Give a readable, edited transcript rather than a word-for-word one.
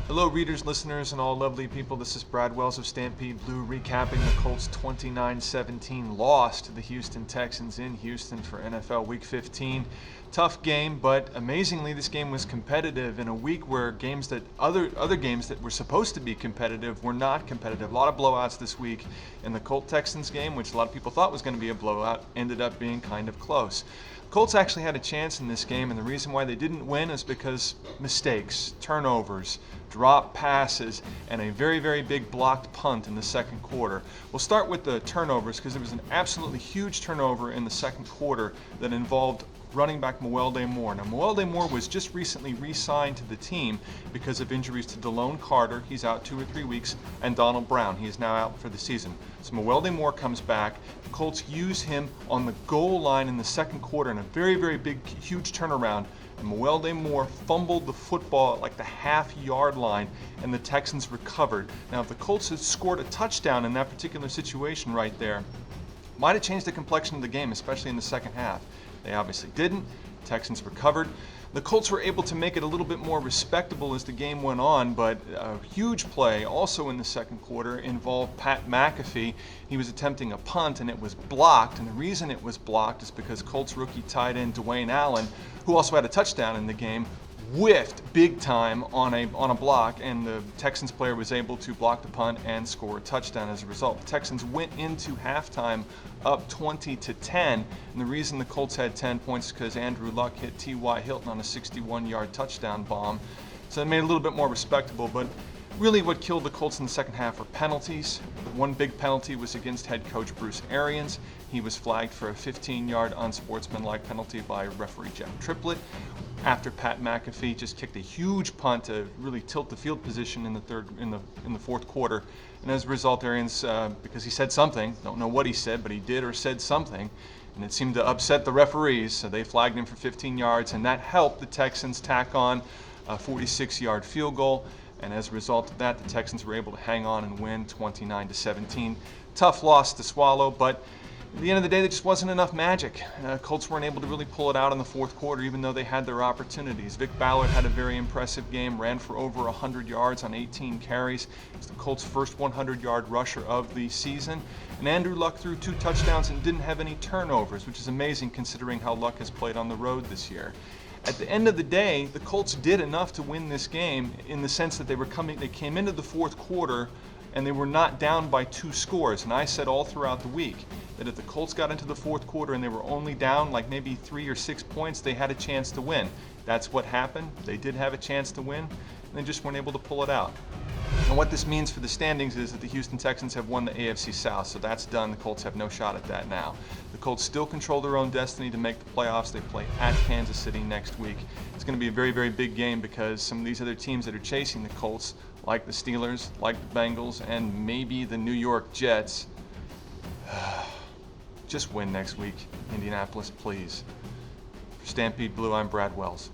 Hello readers, listeners, and all lovely people. This is Brad Wells of Stampede Blue recapping the Colts' 29-17 loss to the Houston Texans in Houston for NFL Week 15. Tough game, but amazingly this game was competitive in a week where other games that were supposed to be competitive were not competitive. A lot of blowouts this week, and the Colts-Texans game, which a lot of people thought was going to be a blowout, ended up being kind of close. Colts actually had a chance in this game, and the reason why they didn't win is because mistakes, turnovers, drop passes, and a very, very big blocked punt in the second quarter. We'll start with the turnovers because there was an absolutely huge turnover in the second quarter that involved running back Mewelde Moore. Now, Mewelde Moore was just recently re-signed to the team because of injuries to Delone Carter. He's out 2 or 3 weeks, and Donald Brown. He is now out for the season. So Mewelde Moore comes back. The Colts use him on the goal line in the second quarter in a very, very big, huge turnaround. And Mewelde Moore fumbled the football at like the half-yard line, and the Texans recovered. Now, if the Colts had scored a touchdown in that particular situation right there, might have changed the complexion of the game, especially in the second half. They obviously didn't. Texans recovered. The Colts were able to make it a little bit more respectable as the game went on, but a huge play also in the second quarter involved Pat McAfee. He was attempting a punt and it was blocked, and the reason it was blocked is because Colts rookie tight end Dwayne Allen, who also had a touchdown in the game, whiffed big time on a block, and the Texans player was able to block the punt and score a touchdown as a result. The Texans went into halftime up 20-10, and the reason the Colts had 10 points is because Andrew Luck hit T.Y. Hilton on a 61-yard touchdown bomb, so it made it a little bit more respectable. But really what killed the Colts in the second half were penalties. One big penalty was against head coach Bruce Arians. He was flagged for a 15-yard unsportsmanlike penalty by referee Jeff Triplett after Pat McAfee just kicked a huge punt to really tilt the field position in the fourth quarter. And as a result, Arians, because he said something, don't know what he said, but he did or said something, and it seemed to upset the referees, so they flagged him for 15 yards, and that helped the Texans tack on a 46-yard field goal. And as a result of that, the Texans were able to hang on and win 29-17. Tough loss to swallow, but at the end of the day, there just wasn't enough magic. Colts weren't able to really pull it out in the fourth quarter, even though they had their opportunities. Vic Ballard had a very impressive game, ran for over 100 yards on 18 carries. It's the Colts' first 100-yard rusher of the season. And Andrew Luck threw 2 touchdowns and didn't have any turnovers, which is amazing considering how Luck has played on the road this year. At the end of the day, the Colts did enough to win this game in the sense that they came into the fourth quarter and they were not down by 2 scores. And I said all throughout the week that if the Colts got into the fourth quarter and they were only down like maybe 3 or 6 points, they had a chance to win. That's what happened. They did have a chance to win, and they just weren't able to pull it out. And what this means for the standings is that the Houston Texans have won the AFC South, so that's done. The Colts have no shot at that now. The Colts still control their own destiny to make the playoffs. They play at Kansas City next week. It's going to be a very, very big game because some of these other teams that are chasing the Colts, like the Steelers, like the Bengals, and maybe the New York Jets, just win next week. Indianapolis, please. For Stampede Blue, I'm Brad Wells.